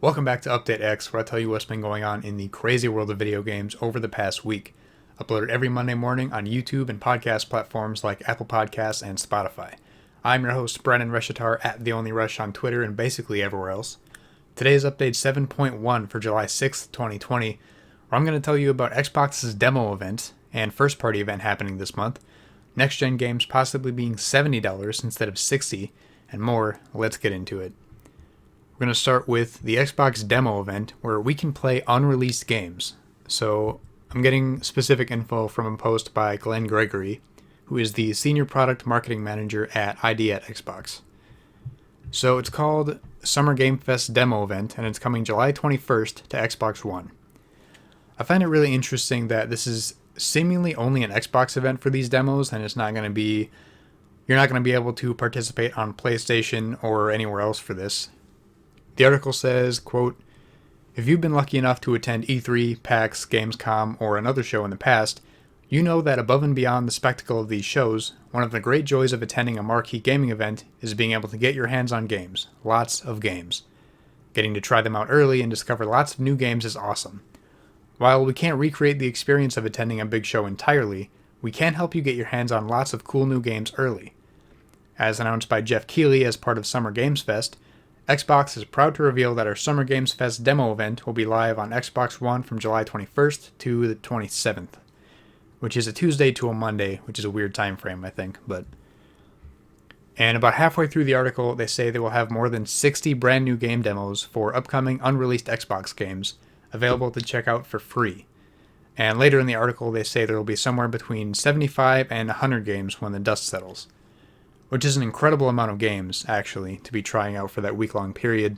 Welcome back to Update X, where I tell you what's been going on in the crazy world of video games over the past week. Uploaded every Monday morning on YouTube and podcast platforms like Apple Podcasts and Spotify. I'm your host, Brennan Reshitar, at The Only Rush on Twitter and basically everywhere else. Today's update 7.1 for July 6th, 2020, where I'm going to tell you about Xbox's demo event and first-party event happening this month, next-gen games possibly being $70 instead of $60, and more. Let's get into it. We're going to start with the Xbox demo event where we can play unreleased games. So I'm getting specific info from a post by Glenn Gregory, who is the Senior Product Marketing Manager at ID at Xbox. So it's called Summer Game Fest Demo Event, and it's coming July 21st to Xbox One. I find it really interesting that this is seemingly only an Xbox event for these demos, and you're not going to be able to participate on PlayStation or anywhere else for this. The article says, quote, "If you've been lucky enough to attend E3, PAX, Gamescom, or another show in the past, you know that above and beyond the spectacle of these shows, one of the great joys of attending a marquee gaming event is being able to get your hands on games. Lots of games. Getting to try them out early and discover lots of new games is awesome. While we can't recreate the experience of attending a big show entirely, we can help you get your hands on lots of cool new games early. As announced by Jeff Keighley as part of Summer Games Fest, Xbox is proud to reveal that our Summer Games Fest demo event will be live on Xbox One from July 21st to the 27th, which is a Tuesday to a Monday, which is a weird time frame, I think. And about halfway through the article, they say they will have more than 60 brand new game demos for upcoming unreleased Xbox games available to check out for free. And later in the article, they say there will be somewhere between 75 and 100 games when the dust settles, which is an incredible amount of games, actually, to be trying out for that week-long period.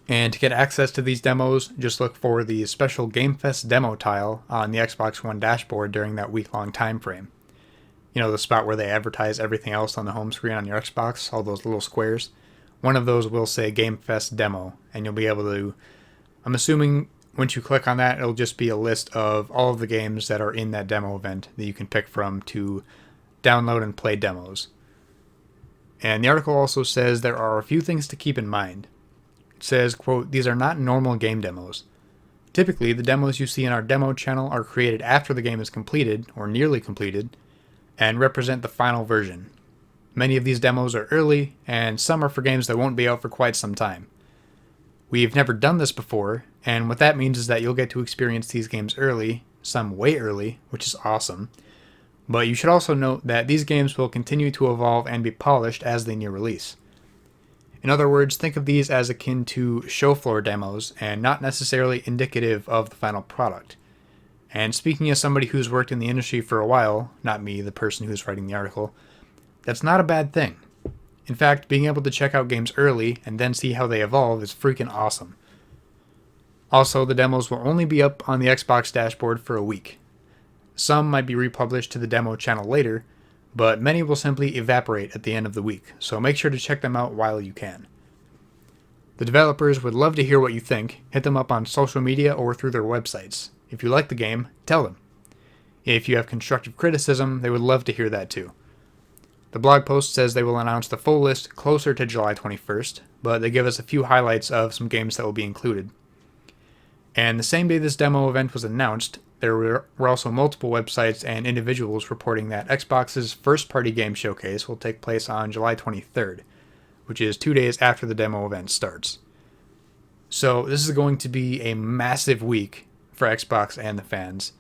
And to get access to these demos, just look for the special Game Fest demo tile on the Xbox One dashboard during that week-long time frame. You know, the spot where they advertise everything else on the home screen on your Xbox, all those little squares. One of those will say Game Fest demo, and you'll be able to, I'm assuming once you click on that, it'll just be a list of all of the games that are in that demo event that you can pick from to download and play demos. And the article also says there are a few things to keep in mind. It says, quote, "These are not normal game demos. Typically, the demos you see in our demo channel are created after the game is completed, or nearly completed, and represent the final version. Many of these demos are early, and some are for games that won't be out for quite some time. We've never done this before, and what that means is that you'll get to experience these games early, some way early, which is awesome. But you should also note that these games will continue to evolve and be polished as they near release. In other words, think of these as akin to show floor demos and not necessarily indicative of the final product. And speaking as somebody who's worked in the industry for a while, not me, the person who's writing the article, that's not a bad thing. In fact, being able to check out games early and then see how they evolve is freaking awesome. Also, the demos will only be up on the Xbox dashboard for a week. Some might be republished to the demo channel later, but many will simply evaporate at the end of the week, so make sure to check them out while you can. The developers would love to hear what you think. Hit them up on social media or through their websites. If you like the game, tell them. If you have constructive criticism, they would love to hear that too. The blog post says they will announce the full list closer to July 21st, but they give us a few highlights of some games that will be included. And the same day this demo event was announced, there were also multiple websites and individuals reporting that Xbox's first-party game showcase will take place on July 23rd, which is 2 days after the demo event starts. So this is going to be a massive week for Xbox and the fans.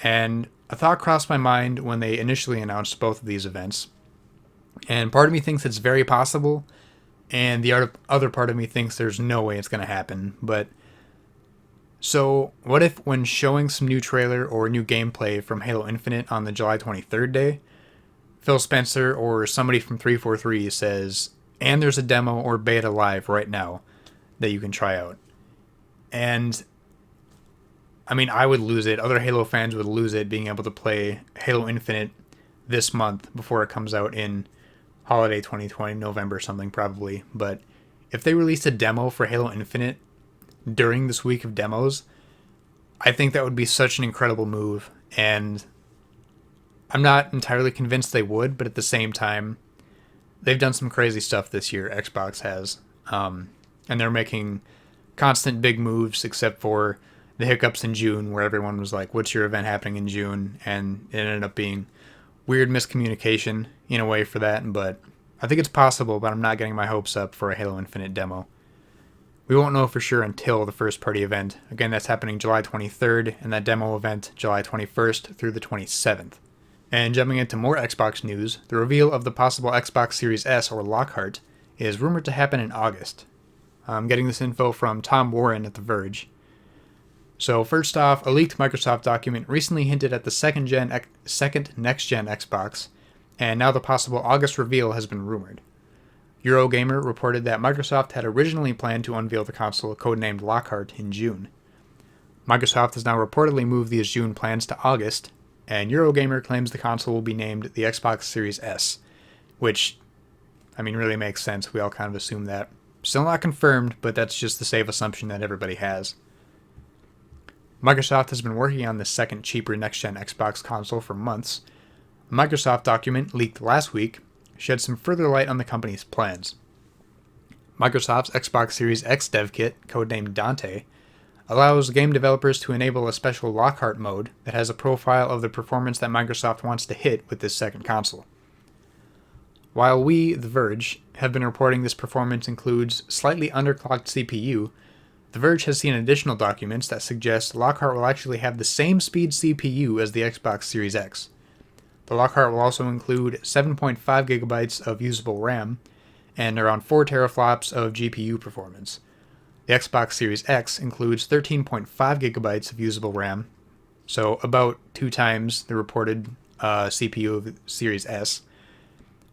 And a thought crossed my mind when they initially announced both of these events. And part of me thinks it's very possible, and the other part of me thinks there's no way it's going to happen, but so, what if when showing some new trailer or new gameplay from Halo Infinite on the July 23rd day, Phil Spencer or somebody from 343 says, "And there's a demo or beta live right now that you can try out." And, I mean, I would lose it. Other Halo fans would lose it being able to play Halo Infinite this month before it comes out in holiday 2020, November something probably. But if they released a demo for Halo Infinite during this week of demos, I think that would be such an incredible move, and I'm not entirely convinced they would, but at the same time, they've done some crazy stuff this year, Xbox has. and they're making constant big moves except for the hiccups in June where everyone was like, what's your event happening in June? And it ended up being weird miscommunication in a way for that, but I think it's possible, but I'm not getting my hopes up for a Halo Infinite demo. We won't know for sure until the first party event. Again, that's happening July 23rd, and that demo event July 21st through the 27th. And jumping into more Xbox news, the reveal of the possible Xbox Series S or Lockhart is rumored to happen in August. I'm getting this info from Tom Warren at The Verge. So first off, a leaked Microsoft document recently hinted at the second next-gen Xbox, and now the possible August reveal has been rumored. Eurogamer reported that Microsoft had originally planned to unveil the console codenamed Lockhart in June. Microsoft has now reportedly moved these June plans to August, and Eurogamer claims the console will be named the Xbox Series S, which, really makes sense. We all kind of assume that. Still not confirmed, but that's just the safe assumption that everybody has. Microsoft has been working on this second, cheaper next-gen Xbox console for months. A Microsoft document leaked last week shed some further light on the company's plans. Microsoft's Xbox Series X dev kit, codenamed Dante, allows game developers to enable a special Lockhart mode that has a profile of the performance that Microsoft wants to hit with this second console. While we, The Verge, have been reporting this performance includes slightly underclocked CPU, The Verge has seen additional documents that suggest Lockhart will actually have the same speed CPU as the Xbox Series X. The Lockhart will also include 7.5 GB of usable RAM and around 4 teraflops of GPU performance. The Xbox Series X includes 13.5 GB of usable RAM, so about 2 times the reported CPU of the Series S,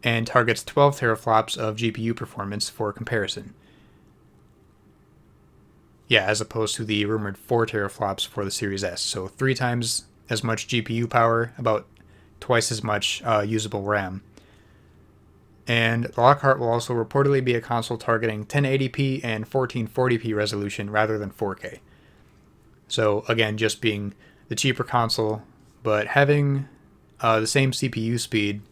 and targets 12 teraflops of GPU performance for comparison. Yeah, as opposed to the rumored 4 teraflops for the Series S, so 3 times as much GPU power, about twice as much usable RAM. And the Lockhart will also reportedly be a console targeting 1080p and 1440p resolution rather than 4K. So again, just being the cheaper console, but having the same CPU speed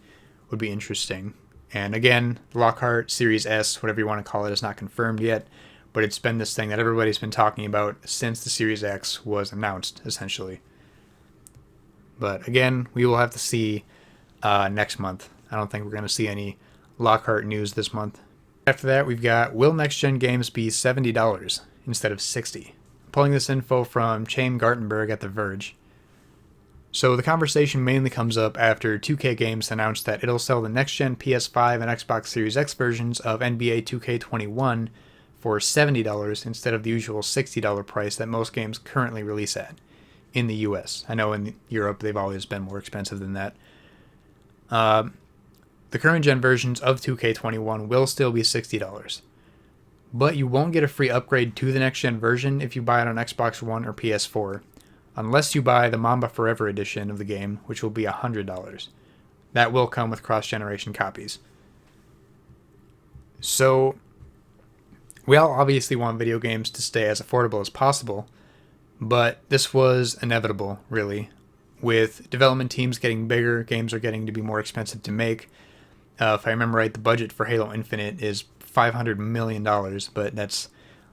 would be interesting. And again, the Lockhart Series S, whatever you want to call it, is not confirmed yet, but it's been this thing that everybody's been talking about since the Series X was announced, essentially. But again, we will have to see next month. I don't think we're going to see any Lockhart news this month. After that, we've got, will next-gen games be $70 instead of $60? Pulling this info from Chaim Gartenberg at The Verge. So the conversation mainly comes up after 2K Games announced that it'll sell the next-gen PS5 and Xbox Series X versions of NBA 2K21 for $70 instead of the usual $60 price that most games currently release at in the US. I know in Europe they've always been more expensive than that. The current gen versions of 2K21 will still be $60. But you won't get a free upgrade to the next gen version if you buy it on Xbox One or PS4, unless you buy the Mamba Forever edition of the game, which will be $100. That will come with cross-generation copies. So, we all obviously want video games to stay as affordable as possible, but this was inevitable, really. With development teams getting bigger, games are getting to be more expensive to make. If I remember right, the budget for Halo Infinite is $500 million, but that's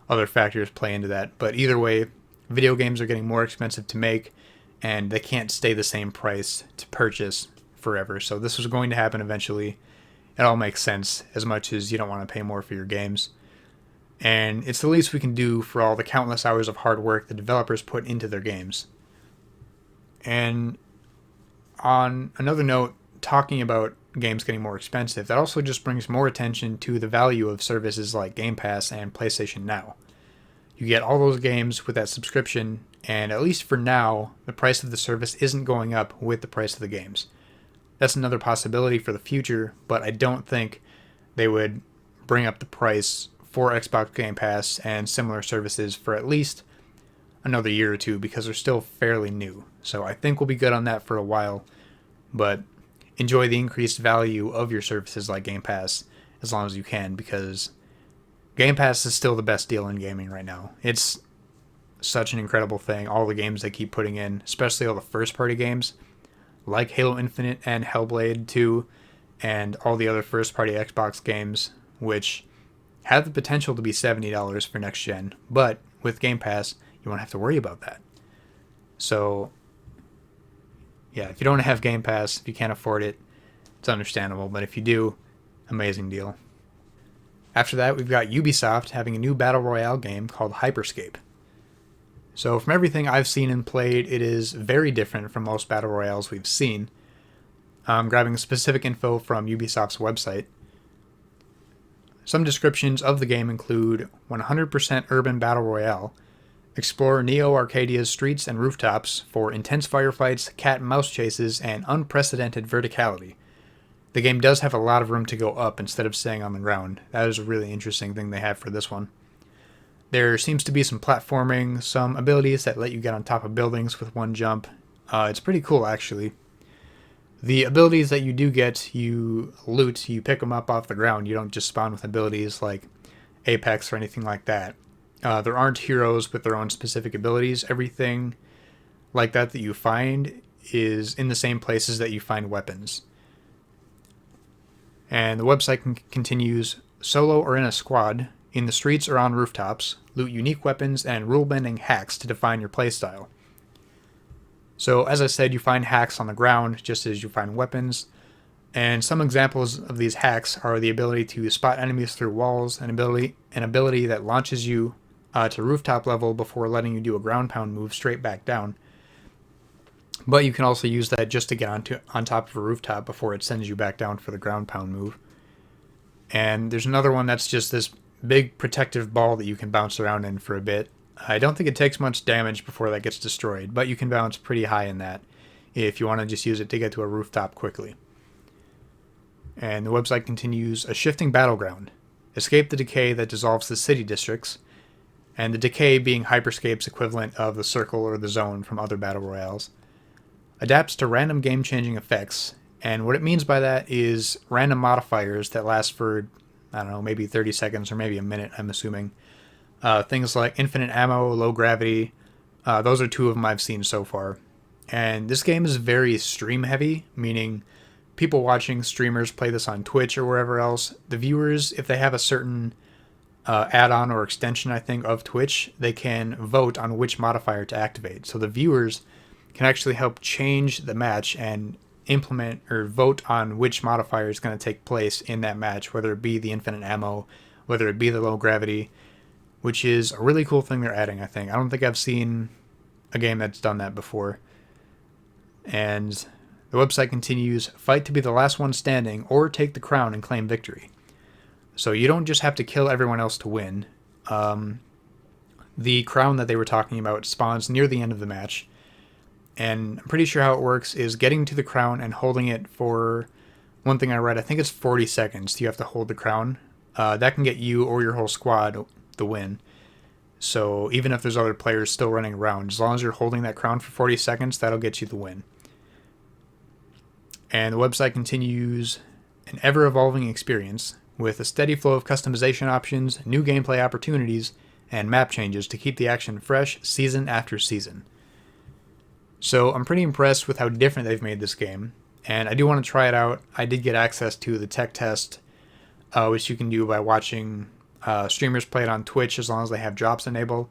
other factors play into that. But either way, video games are getting more expensive to make, and they can't stay the same price to purchase forever. So this was going to happen eventually. It all makes sense, as much as you don't want to pay more for your games. And it's the least we can do for all the countless hours of hard work the developers put into their games. And on another note, talking about games getting more expensive, that also just brings more attention to the value of services like Game Pass and PlayStation Now. You get all those games with that subscription, and at least for now, the price of the service isn't going up with the price of the games. That's another possibility for the future, but I don't think they would bring up the price for Xbox Game Pass and similar services for at least another year or two, because they're still fairly new. So I think we'll be good on that for a while, but enjoy the increased value of your services like Game Pass as long as you can, because Game Pass is still the best deal in gaming right now. It's such an incredible thing. All the games they keep putting in, especially all the first-party games, like Halo Infinite and Hellblade 2, and all the other first-party Xbox games, which have the potential to be $70 for next gen, but with Game Pass, you won't have to worry about that. So, yeah, if you don't have Game Pass, if you can't afford it, it's understandable, but if you do, amazing deal. After that, we've got Ubisoft having a new Battle Royale game called Hyper Scape. So from everything I've seen and played, it is very different from most Battle Royales we've seen. I'm grabbing specific info from Ubisoft's website. Some descriptions of the game include 100% urban Battle Royale. Explore Neo Arcadia's streets and rooftops for intense firefights, cat and mouse chases, and unprecedented verticality. The game does have a lot of room to go up instead of staying on the ground. That is a really interesting thing they have for this one. There seems to be some platforming, some abilities that let you get on top of buildings with one jump. It's pretty cool, actually. The abilities that you do get, you loot, you pick them up off the ground. You don't just spawn with abilities like Apex or anything like that. There aren't heroes with their own specific abilities. Everything like that you find is in the same places that you find weapons. And the website continues, solo or in a squad, in the streets or on rooftops, loot unique weapons and rule-bending hacks to define your playstyle. So, as I said, you find hacks on the ground just as you find weapons, and some examples of these hacks are the ability to spot enemies through walls, an ability that launches you to rooftop level before letting you do a ground pound move straight back down. But you can also use that just to get on top of a rooftop before it sends you back down for the ground pound move. And there's another one that's just this big protective ball that you can bounce around in for a bit. I don't think it takes much damage before that gets destroyed, but you can bounce pretty high in that if you want to just use it to get to a rooftop quickly. And the website continues, a shifting battleground. Escape the decay that dissolves the city districts, and the decay being Hyperscape's equivalent of the circle or the zone from other battle royales. Adapts to random game-changing effects, and what it means by that is random modifiers that last for, I don't know, maybe 30 seconds or maybe a minute, I'm assuming. Things like infinite ammo, low gravity, those are two of them I've seen so far. And this game is very stream-heavy, meaning people watching streamers play this on Twitch or wherever else, the viewers, if they have a certain add-on or extension, I think, of Twitch, they can vote on which modifier to activate. So the viewers can actually help change the match and implement or vote on which modifier is going to take place in that match, whether it be the infinite ammo, whether it be the low gravity, which is a really cool thing they're adding, I think. I don't think I've seen a game that's done that before. And the website continues, fight to be the last one standing or take the crown and claim victory. So you don't just have to kill everyone else to win. The crown that they were talking about spawns near the end of the match. And I'm pretty sure how it works is getting to the crown and holding it for, one thing I read, I think it's 40 seconds you have to hold the crown. That can get you or your whole squad the win. So even if there's other players still running around, as long as you're holding that crown for 40 seconds, that'll get you the win. And the website continues, an ever-evolving experience with a steady flow of customization options, new gameplay opportunities, and map changes to keep the action fresh season after season. So I'm pretty impressed with how different they've made this game, and I do want to try it out. I did get access to the tech test, which you can do by watching streamers play it on Twitch as long as they have drops enabled,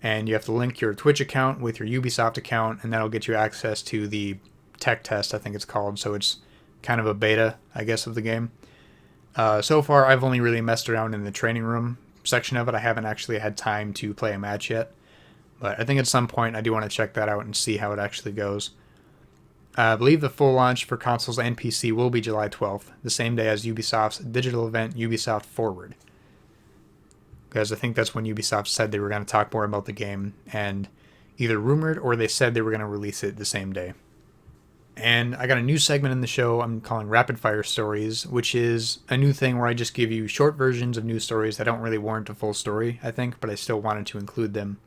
and you have to link your Twitch account with your Ubisoft account, and that'll get you access to the tech test, I think it's called, so it's kind of a beta, I guess, of the game. So far, I've only really messed around in the training room section of it. I haven't actually had time to play a match yet, but I think at some point I do want to check that out and see how it actually goes. I believe the full launch for consoles and PC will be July 12th, the same day as Ubisoft's digital event, Ubisoft Forward. Because I think that's when Ubisoft said they were going to talk more about the game, and either rumored or they said they were going to release it the same day. And I got a new segment in the show I'm calling Rapid Fire Stories, which is a new thing where I just give you short versions of news stories that don't really warrant a full story, I think, but I still wanted to include them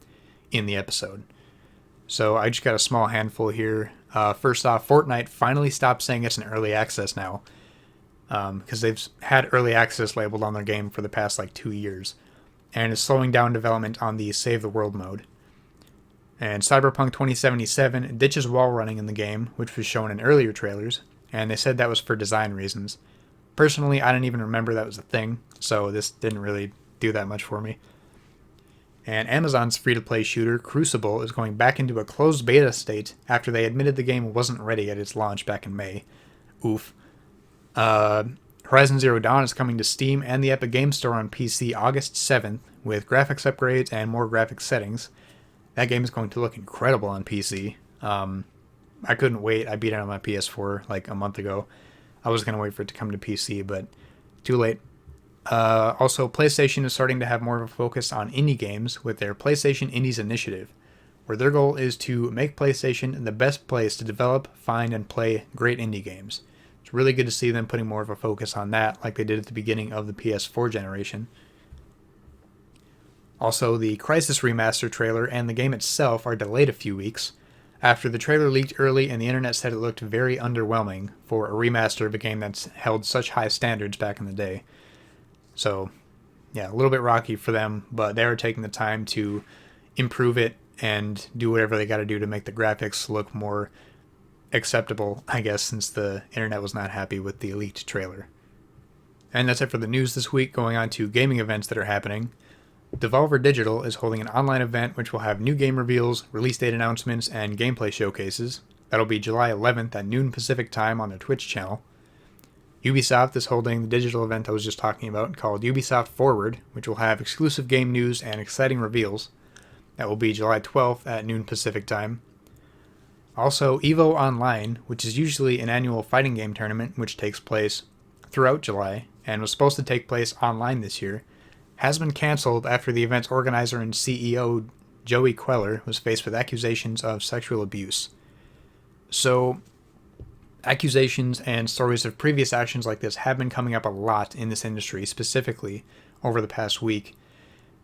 in the episode. So I just got a small handful here. First off, Fortnite finally stopped saying it's an early access now, because they've had early access labeled on their game for the past 2 years, and is slowing down development on the Save the World mode. And Cyberpunk 2077 ditches wall running in the game, which was shown in earlier trailers, and they said that was for design reasons. Personally, I didn't even remember that was a thing, so this didn't really do that much for me. And Amazon's free-to-play shooter, Crucible, is going back into a closed beta state after they admitted the game wasn't ready at its launch back in May. Oof. Horizon Zero Dawn is coming to Steam and the Epic Games Store on PC August 7th, with graphics upgrades and more graphics settings. That game is going to look incredible on PC. I couldn't wait. I beat it on my PS4 like a month ago. I was going to wait for it to come to PC, but too late. Also, PlayStation is starting to have more of a focus on indie games with their PlayStation Indies initiative, where their goal is to make PlayStation the best place to develop, find, and play great indie games. It's really good to see them putting more of a focus on that, like they did at the beginning of the PS4 generation. Also, the Crysis Remaster trailer and the game itself are delayed a few weeks, after the trailer leaked early and the internet said it looked very underwhelming for a remaster of a game that's held such high standards back in the day. So, yeah, a little bit rocky for them, but they are taking the time to improve it and do whatever they got to do to make the graphics look more acceptable, I guess, since the internet was not happy with the leaked trailer. And that's it for the news this week. Going on to gaming events that are happening. Devolver Digital is holding an online event which will have new game reveals, release date announcements, and gameplay showcases. That'll be July 11th at noon Pacific time on their Twitch channel. Ubisoft is holding the digital event I was just talking about called Ubisoft Forward, which will have exclusive game news and exciting reveals. That will be July 12th at noon Pacific time. Also, EVO Online, which is usually an annual fighting game tournament which takes place throughout July and was supposed to take place online this year, has been canceled after the event's organizer and CEO, Joey Queller, was faced with accusations of sexual abuse. So, accusations and stories of previous actions like this have been coming up a lot in this industry, specifically over the past week.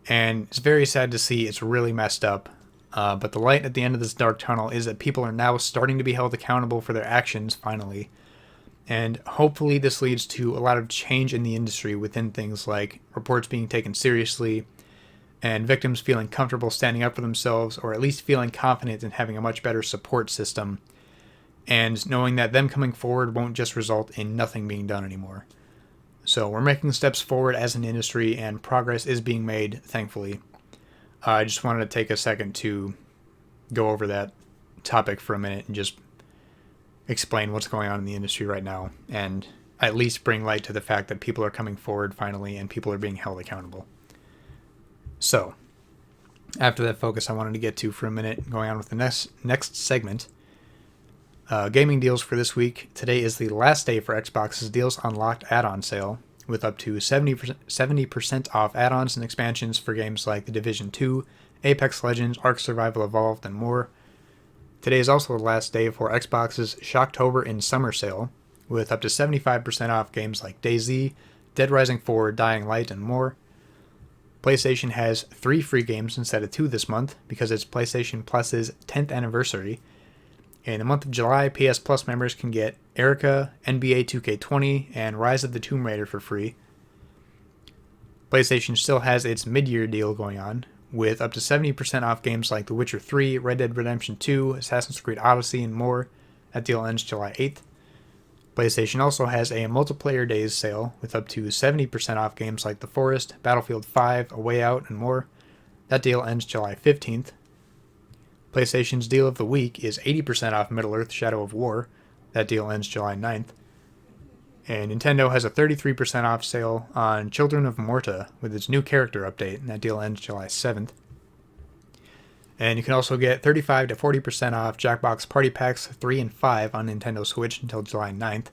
And it's very sad to see. It's really messed up. But the light at the end of this dark tunnel is that people are now starting to be held accountable for their actions, finally. And hopefully this leads to a lot of change in the industry within things like reports being taken seriously and victims feeling comfortable standing up for themselves, or at least feeling confident in having a much better support system, and knowing that them coming forward won't just result in nothing being done anymore. So we're making steps forward as an industry, and progress is being made, thankfully. I just wanted to take a second to go over that topic for a minute and just explain what's going on in the industry right now, and at least bring light to the fact that people are coming forward finally and people are being held accountable. So, after that focus I wanted to get to for a minute, going on with the next segment. Gaming deals for this week. Today is the last day for Xbox's Deals Unlocked add-on sale, with up to 70% off add-ons and expansions for games like The Division 2, Apex Legends, Ark Survival Evolved, and more. Today is also the last day for Xbox's Shocktober in Summer sale, with up to 75% off games like DayZ, Dead Rising 4, Dying Light, and more. PlayStation has 3 free games instead of 2 this month because it's PlayStation Plus's 10th anniversary. In the month of July, PS Plus members can get Erica, NBA 2K20, and Rise of the Tomb Raider for free. PlayStation still has its mid-year deal going on, with up to 70% off games like The Witcher 3, Red Dead Redemption 2, Assassin's Creed Odyssey, and more. That deal ends July 8th. PlayStation also has a multiplayer days sale with up to 70% off games like The Forest, Battlefield 5, A Way Out, and more. That deal ends July 15th. PlayStation's deal of the week is 80% off Middle-earth Shadow of War. That deal ends July 9th. And Nintendo has a 33% off sale on Children of Morta with its new character update, and that deal ends July 7th. And you can also get 35 to 40% off Jackbox Party Packs 3 and 5 on Nintendo Switch until July 9th.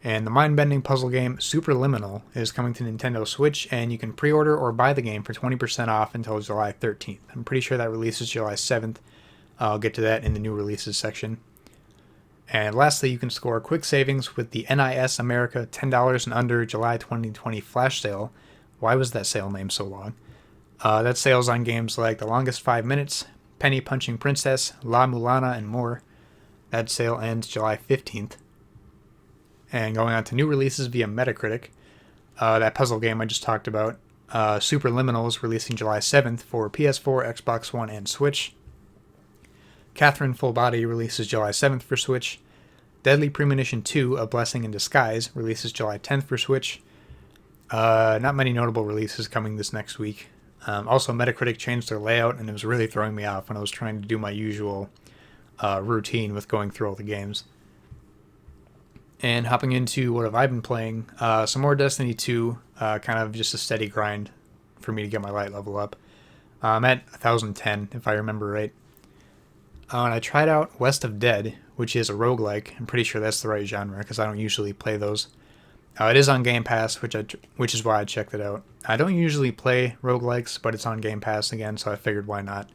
And the mind-bending puzzle game Superliminal is coming to Nintendo Switch, and you can pre-order or buy the game for 20% off until July 13th. I'm pretty sure that releases July 7th. I'll get to that in the new releases section. And lastly, you can score quick savings with the NIS America $10 and under July 2020 flash sale. Why was that sale name so long? That sale's on games like The Longest 5 Minutes, Penny Punching Princess, La Mulana, and more. That sale ends July 15th. And going on to new releases via Metacritic, that puzzle game I just talked about, Superliminal is releasing July 7th for PS4, Xbox One, and Switch. Catherine Full Body releases July 7th for Switch. Deadly Premonition 2, A Blessing in Disguise, releases July 10th for Switch. Not many notable releases coming this next week. Also, Metacritic changed their layout, and it was really throwing me off when I was trying to do my usual routine with going through all the games. And hopping into what have I been playing, some more Destiny 2, kind of just a steady grind for me to get my light level up. I'm at 1010, if I remember right. And I tried out West of Dead, which is a roguelike. I'm pretty sure that's the right genre, because I don't usually play those. It is on Game Pass, which is why I checked it out. I don't usually play roguelikes, but it's on Game Pass again, so I figured why not.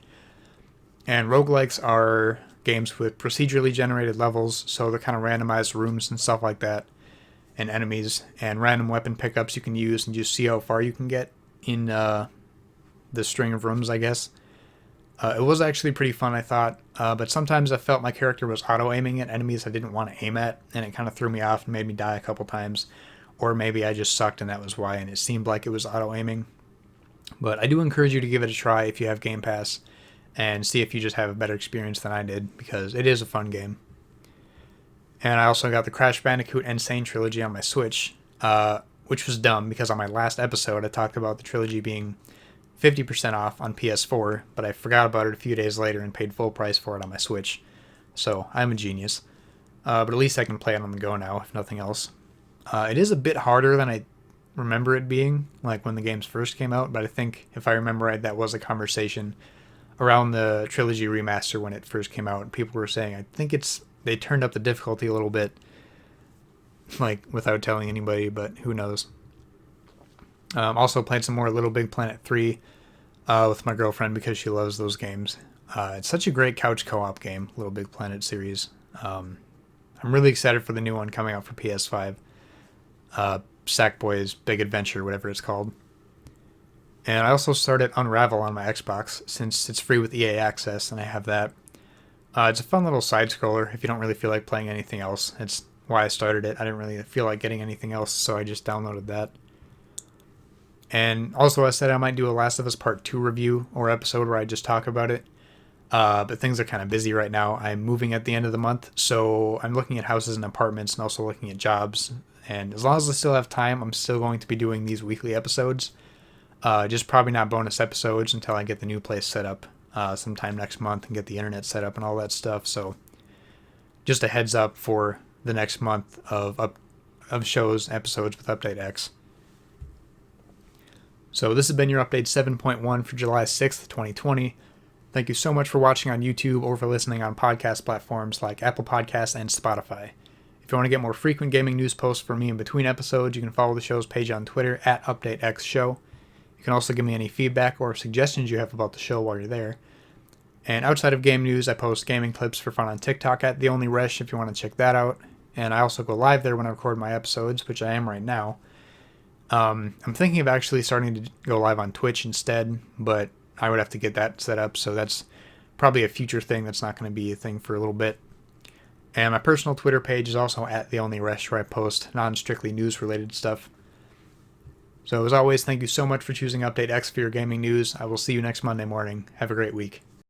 And roguelikes are games with procedurally generated levels, so they're kind of randomized rooms and stuff like that, and enemies, and random weapon pickups you can use and just see how far you can get in the string of rooms, I guess. It was actually pretty fun, I thought, but sometimes I felt my character was auto-aiming at enemies I didn't want to aim at, and it kind of threw me off and made me die a couple times. Or maybe I just sucked and that was why, and it seemed like it was auto-aiming. But I do encourage you to give it a try if you have Game Pass, and see if you just have a better experience than I did, because it is a fun game. And I also got the Crash Bandicoot Insane Trilogy on my Switch, which was dumb, because on my last episode I talked about the trilogy being 50% off on PS4, but I forgot about it a few days later and paid full price for it on my Switch. So, I'm a genius. But at least I can play it on the go now, if nothing else. It is a bit harder than I remember it being, like when the games first came out, but I think, if I remember right, that was a conversation around the trilogy remaster when it first came out, and people were saying, I think they turned up the difficulty a little bit, like, without telling anybody, but who knows. Also played some more Little Big Planet 3 with my girlfriend because she loves those games. It's such a great couch co-op game, Little Big Planet series. I'm really excited for the new one coming out for PS5. Sackboy's Big Adventure, whatever it's called. And I also started Unravel on my Xbox, since it's free with EA Access, and I have that. It's a fun little side-scroller if you don't really feel like playing anything else. It's why I started it. I didn't really feel like getting anything else, so I just downloaded that. And also I said I might do a Last of Us Part 2 review or episode where I just talk about it. But things are kind of busy right now. I'm moving at the end of the month, so I'm looking at houses and apartments and also looking at jobs. And as long as I still have time, I'm still going to be doing these weekly episodes. Just probably not bonus episodes until I get the new place set up sometime next month and get the internet set up and all that stuff. So just a heads up for the next month of shows, episodes with Update X. So this has been your Update 7.1 for July 6th, 2020. Thank you so much for watching on YouTube or for listening on podcast platforms like Apple Podcasts and Spotify. If you want to get more frequent gaming news posts from me in between episodes, you can follow the show's page on Twitter at UpdateXShow. You can also give me any feedback or suggestions you have about the show while you're there. And outside of game news, I post gaming clips for fun on TikTok at The Only Resh if you want to check that out. And I also go live there when I record my episodes, which I am right now. I'm thinking of actually starting to go live on Twitch instead, but I would have to get that set up, so that's probably a future thing that's not going to be a thing for a little bit. And my personal Twitter page is also at The Only Resh, where I post non-strictly news-related stuff. So as always, thank you so much for choosing Update X for your gaming news. I will see you next Monday morning. Have a great week.